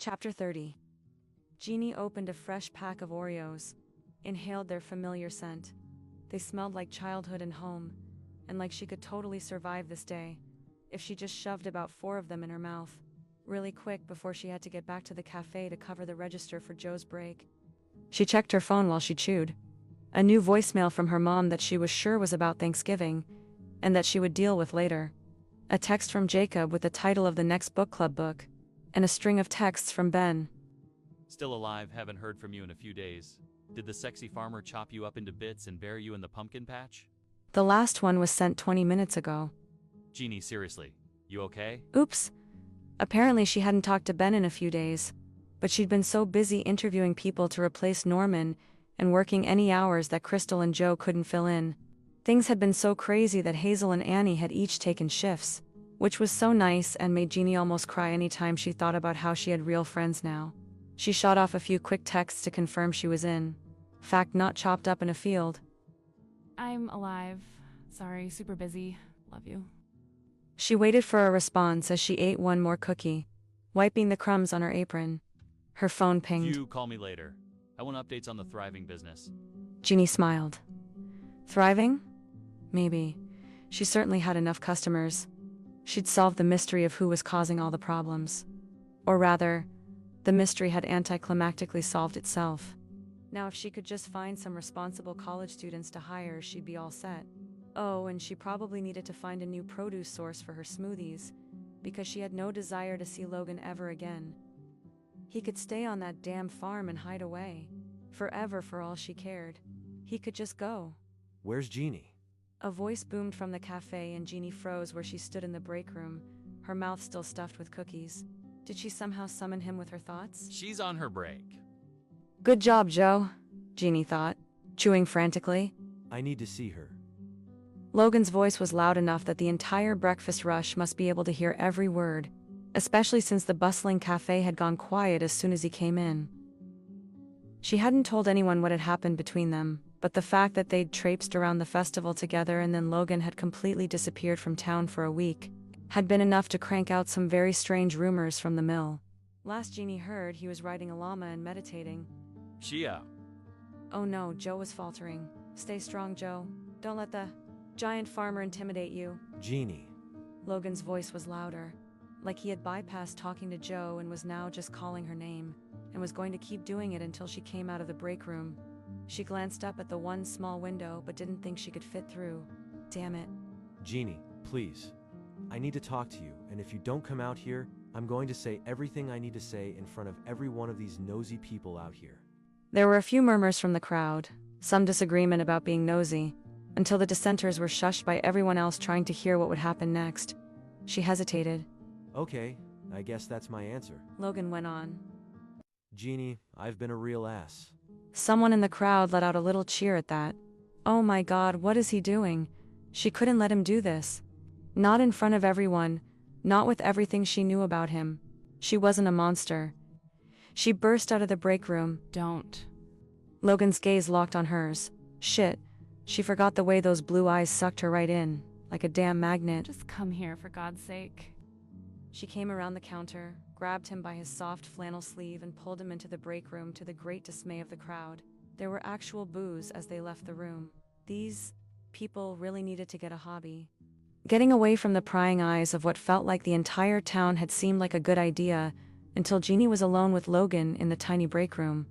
Chapter 30. Jeannie opened a fresh pack of Oreos, inhaled their familiar scent. They smelled like childhood and home, and like she could totally survive this day, if she just shoved about 4 of them in her mouth, really quick before she had to get back to the cafe to cover the register for Joe's break. She checked her phone while she chewed. A new voicemail from her mom that she was sure was about Thanksgiving, and that she would deal with later. A text from Jacob with the title of the next book club book, and a string of texts from Ben. Still alive, haven't heard from you in a few days. Did the sexy farmer chop you up into bits and bury you in the pumpkin patch? The last one was sent 20 minutes ago. Jeannie, seriously, you okay? Oops. Apparently she hadn't talked to Ben in a few days, but she'd been so busy interviewing people to replace Norman and working any hours that Crystal and Joe couldn't fill in. Things had been so crazy that Hazel and Annie had each taken shifts, which was so nice and made Jeannie almost cry any time she thought about how she had real friends now. She shot off a few quick texts to confirm she was in fact not chopped up in a field. I'm alive. Sorry, super busy. Love you. She waited for a response as she ate one more cookie, wiping the crumbs on her apron. Her phone pinged. You call me later. I want updates on the thriving business. Jeannie smiled. Thriving? Maybe. She certainly had enough customers. She'd solved the mystery of who was causing all the problems. Or rather, the mystery had anticlimactically solved itself. Now if she could just find some responsible college students to hire, she'd be all set. Oh, and she probably needed to find a new produce source for her smoothies, because she had no desire to see Logan ever again. He could stay on that damn farm and hide away. Forever for all she cared. He could just go. Where's Jeannie? A voice boomed from the cafe and Jeannie froze where she stood in the break room, her mouth still stuffed with cookies. Did she somehow summon him with her thoughts? She's on her break. Good job, Joe, Jeannie thought, chewing frantically. I need to see her. Logan's voice was loud enough that the entire breakfast rush must be able to hear every word, especially since the bustling cafe had gone quiet as soon as he came in. She hadn't told anyone what had happened between them, but the fact that they'd traipsed around the festival together and then Logan had completely disappeared from town for a week had been enough to crank out some very strange rumors from the mill. Last Jeannie heard, he was riding a llama and meditating. Shia. Oh no, Joe was faltering. Stay strong, Joe. Don't let the giant farmer intimidate you. Jeannie. Logan's voice was louder, like he had bypassed talking to Joe and was now just calling her name, and was going to keep doing it until she came out of the break room. She glanced up at the one small window but didn't think she could fit through. Damn it. Jeannie, please. I need to talk to you, and if you don't come out here, I'm going to say everything I need to say in front of every one of these nosy people out here. There were a few murmurs from the crowd, some disagreement about being nosy, until the dissenters were shushed by everyone else trying to hear what would happen next. She hesitated. Okay, I guess that's my answer. Logan went on. Jeannie, I've been a real ass. Someone in the crowd let out a little cheer at that. Oh my God, what is he doing? She couldn't let him do this. Not in front of everyone, not with everything she knew about him. She wasn't a monster. She burst out of the break room. Don't. Logan's gaze locked on hers. Shit. She forgot the way those blue eyes sucked her right in, like a damn magnet. Just come here, for God's sake. She came around the counter, grabbed him by his soft flannel sleeve and pulled him into the break room to the great dismay of the crowd. There were actual boos as they left the room. These people really needed to get a hobby. Getting away from the prying eyes of what felt like the entire town had seemed like a good idea, until Jeannie was alone with Logan in the tiny break room.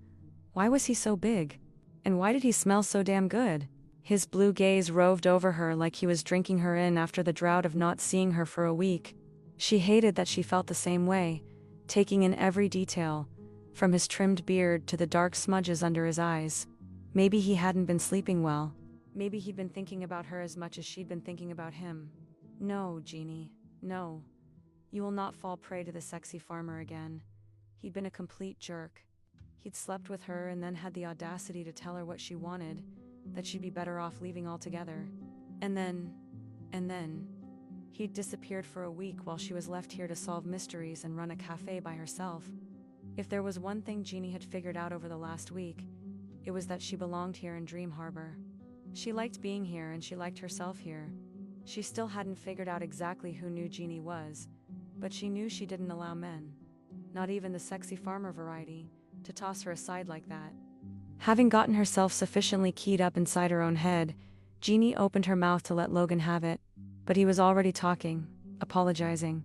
Why was he so big? And why did he smell so damn good? His blue gaze roved over her like he was drinking her in after the drought of not seeing her for a week. She hated that she felt the same way, taking in every detail, from his trimmed beard to the dark smudges under his eyes. Maybe he hadn't been sleeping well. Maybe he'd been thinking about her as much as she'd been thinking about him. No, Jeannie, no. You will not fall prey to the sexy farmer again. He'd been a complete jerk. He'd slept with her and then had the audacity to tell her what she wanted, that she'd be better off leaving altogether. And then, he'd disappeared for a week while she was left here to solve mysteries and run a cafe by herself. If there was one thing Jeannie had figured out over the last week, it was that she belonged here in Dream Harbor. She liked being here and she liked herself here. She still hadn't figured out exactly who new Jeannie was, but she knew she didn't allow men. not even the sexy farmer variety, to toss her aside like that. Having gotten herself sufficiently keyed up inside her own head, Jeannie opened her mouth to let Logan have it, but he was already talking, apologizing.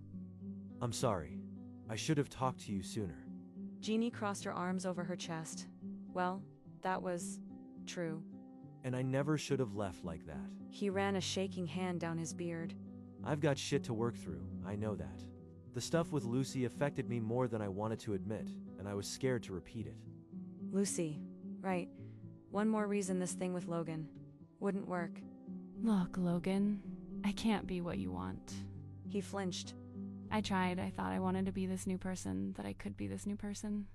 I'm sorry. I should have talked to you sooner. Jeannie crossed her arms over her chest. Well, that was true. And I never should have left like that. He ran a shaking hand down his beard. I've got shit to work through, I know that. The stuff with Lucy affected me more than I wanted to admit, and I was scared to repeat it. Lucy. Right. One more reason this thing with Logan wouldn't work. Look, Logan, I can't be what you want. He flinched. I tried. I thought I wanted to be this new person, that I could be this new person.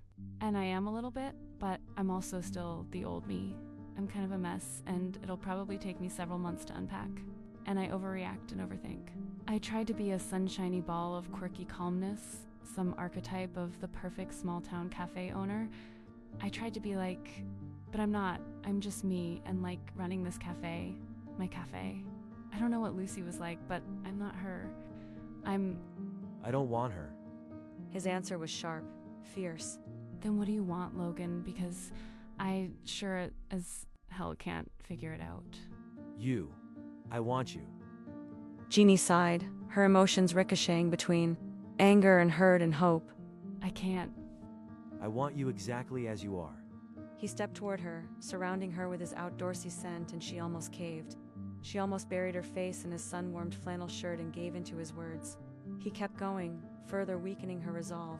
And I am a little bit, but I'm also still the old me. I'm kind of a mess, and it'll probably take me several months to unpack. And I overreact and overthink. I tried to be a sunshiny ball of quirky calmness, some archetype of the perfect small-town cafe owner. I tried to be like, but I'm not. I'm just me, and like running this cafe, my cafe. I don't know what Lucy was like, but I'm not her. I don't want her. His answer was sharp, fierce. Then what do you want, Logan? Because I sure as hell can't figure it out. You. I want you. Jeannie sighed, her emotions ricocheting between anger and hurt and hope. I can't. I want you exactly as you are. He stepped toward her, surrounding her with his outdoorsy scent, and she almost caved. She almost buried her face in his sun-warmed flannel shirt and gave into his words. He kept going, further weakening her resolve.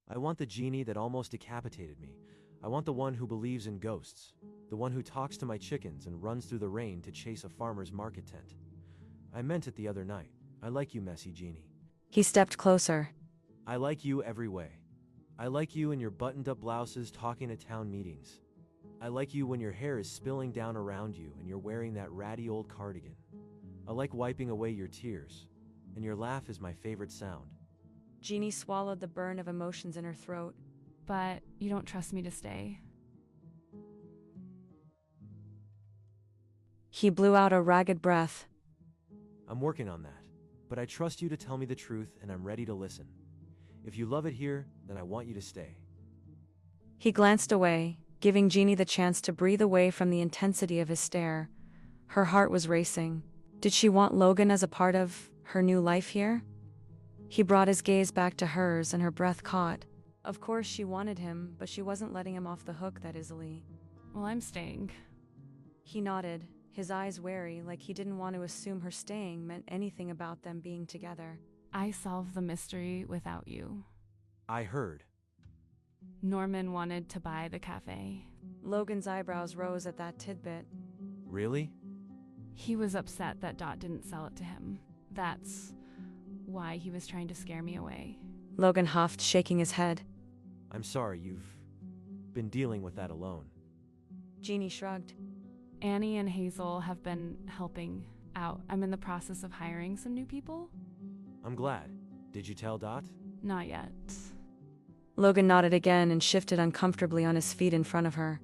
I want the Jeannie that almost decapitated me. I want the one who believes in ghosts. The one who talks to my chickens and runs through the rain to chase a farmer's market tent. I meant it the other night. I like you, messy Jeannie. He stepped closer. I like you every way. I like you in your buttoned-up blouses talking at town meetings. I like you when your hair is spilling down around you and you're wearing that ratty old cardigan. I like wiping away your tears, and your laugh is my favorite sound. Jeannie swallowed the burn of emotions in her throat. But you don't trust me to stay. He blew out a ragged breath. I'm working on that, but I trust you to tell me the truth and I'm ready to listen. If you love it here, then I want you to stay. He glanced away, giving Jeannie the chance to breathe away from the intensity of his stare. Her heart was racing. Did she want Logan as a part of her new life here? He brought his gaze back to hers and her breath caught. Of course she wanted him, but she wasn't letting him off the hook that easily. Well, I'm staying. He nodded, his eyes wary, like he didn't want to assume her staying meant anything about them being together. I solved the mystery without you. I heard. Norman wanted to buy the cafe. Logan's eyebrows rose at that tidbit. Really? He was upset that Dot didn't sell it to him. That's why he was trying to scare me away. Logan huffed, shaking his head. I'm sorry, you've been dealing with that alone. Jeannie shrugged. Annie and Hazel have been helping out. I'm in the process of hiring some new people. I'm glad. Did you tell Dot? Not yet. Logan nodded again and shifted uncomfortably on his feet in front of her.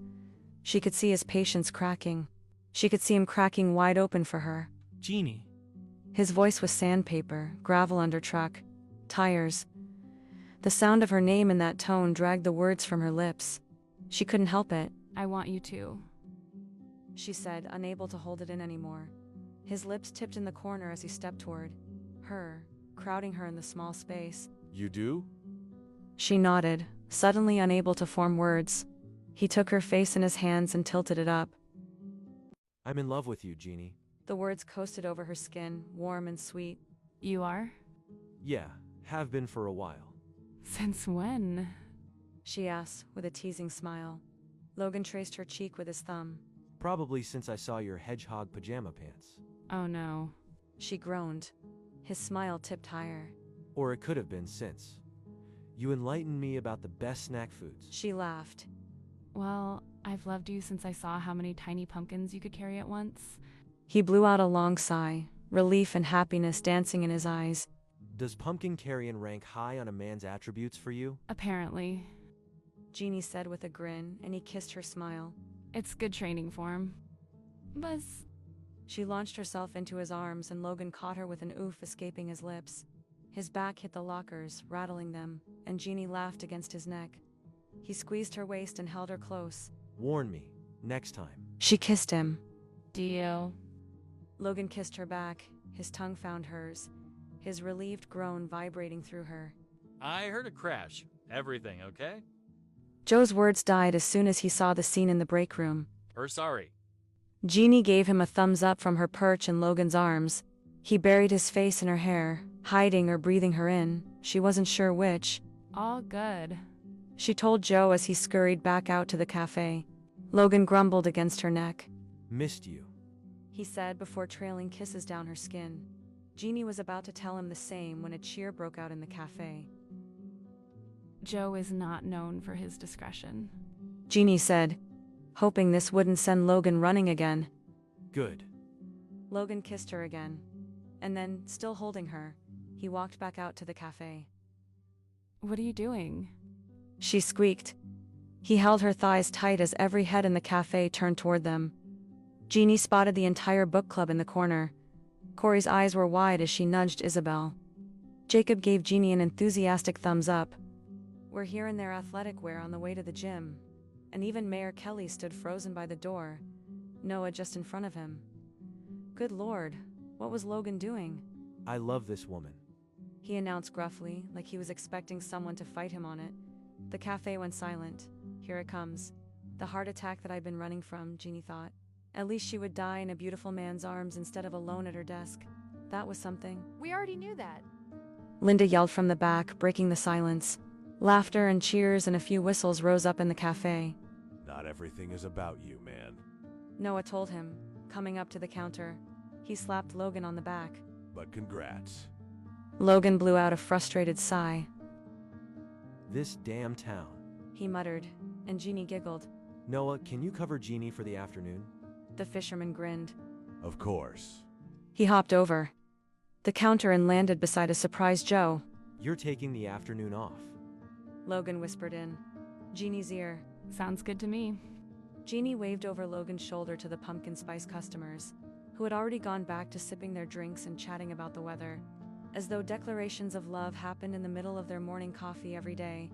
She could see his patience cracking. She could see him cracking wide open for her. Jeannie. His voice was sandpaper, gravel under truck, tires. The sound of her name in that tone dragged the words from her lips. She couldn't help it. I want you to. She said, unable to hold it in anymore. His lips tipped in the corner as he stepped toward her, crowding her in the small space. You do? She nodded, suddenly unable to form words. He took her face in his hands and tilted it up. I'm in love with you, Jeannie. The words coasted over her skin, warm and sweet. You are? Yeah, have been for a while. Since when? She asked, with a teasing smile. Logan traced her cheek with his thumb. Probably since I saw your hedgehog pajama pants. Oh no. She groaned. His smile tipped higher. Or it could have been since. You enlightened me about the best snack foods. She laughed. Well, I've loved you since I saw how many tiny pumpkins you could carry at once. He blew out a long sigh, relief and happiness dancing in his eyes. Does pumpkin carrying rank high on a man's attributes for you? Apparently. Jeannie said with a grin, and he kissed her smile. It's good training for him. Buzz. She launched herself into his arms and Logan caught her with an oof escaping his lips. His back hit the lockers, rattling them, and Jeannie laughed against his neck. He squeezed her waist and held her close. Warn me. Next time. She kissed him. Deal. Logan kissed her back. His tongue found hers, his relieved groan vibrating through her. I heard a crash. Everything okay? Joe's words died as soon as he saw the scene in the break room. Or sorry. Jeannie gave him a thumbs up from her perch in Logan's arms. He buried his face in her hair, hiding or breathing her in. She wasn't sure which. All good. She told Joe as he scurried back out to the cafe. Logan grumbled against her neck. Missed you. He said before trailing kisses down her skin. Jeannie was about to tell him the same when a cheer broke out in the cafe. Joe is not known for his discretion. Jeannie said, hoping this wouldn't send Logan running again. Good. Logan kissed her again. And then, still holding her, he walked back out to the cafe. What are you doing? She squeaked. He held her thighs tight as every head in the cafe turned toward them. Jeannie spotted the entire book club in the corner. Corey's eyes were wide as she nudged Isabel. Jacob gave Jeannie an enthusiastic thumbs up. We're here in their athletic wear on the way to the gym. And even Mayor Kelly stood frozen by the door, Noah just in front of him. Good Lord, what was Logan doing? I love this woman. He announced gruffly, like he was expecting someone to fight him on it. The cafe went silent. Here it comes. The heart attack that I'd been running from, Jeannie thought. At least she would die in a beautiful man's arms instead of alone at her desk. That was something. We already knew that. Linda yelled from the back, breaking the silence. Laughter and cheers and a few whistles rose up in the cafe. Not everything is about you, man. Noah told him, coming up to the counter. He slapped Logan on the back. But congrats. Logan blew out a frustrated sigh. This damn town. He muttered, and Jeannie giggled. Noah, can you cover Jeannie for the afternoon? The fisherman grinned. Of course. He hopped over the counter and landed beside a surprised Joe. You're taking the afternoon off. Logan whispered in Jeannie's ear. Sounds good to me. Jeannie waved over Logan's shoulder to the pumpkin spice customers, who had already gone back to sipping their drinks and chatting about the weather, as though declarations of love happened in the middle of their morning coffee every day.